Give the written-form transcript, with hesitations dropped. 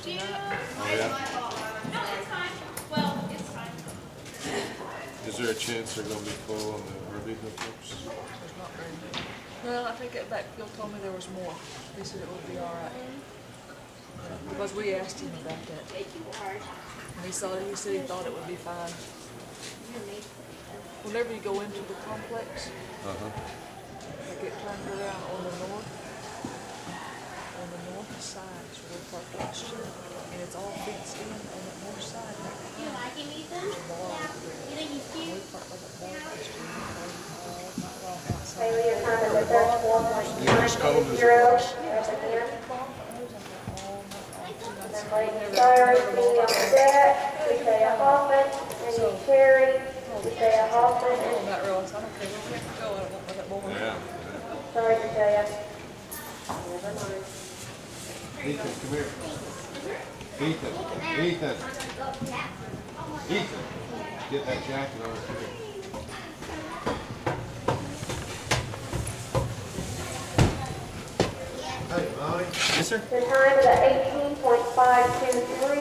Thursday night. Oh, yeah? Is there a chance they're gonna be full on the RV hookups? There's not very many. Well, I take it back. Phil told me there was more. He said it would be all right. Because we asked him about that. And he said he thought it would be fine. Whenever you go into the complex, they get turned around on the north side is where we parked last year. And it's all fenced in on that north side. You like him, Ethan? You think he's cute? We parked by that bar last year. All night long outside. Hayley, your time is at 4.9 again. Fire, Kenny on set, we say a Hoffman, and you Cherry, we say a Hoffman, Oh, and not really. I don't care. We can't go. I don't want that boy. Yeah. sorry to tell you. Never mind. Ethan, come here. Ethan, Ethan. Ethan, get that jacket on. Come here. Hey, Molly. Yes, sir. The time is at 18.523,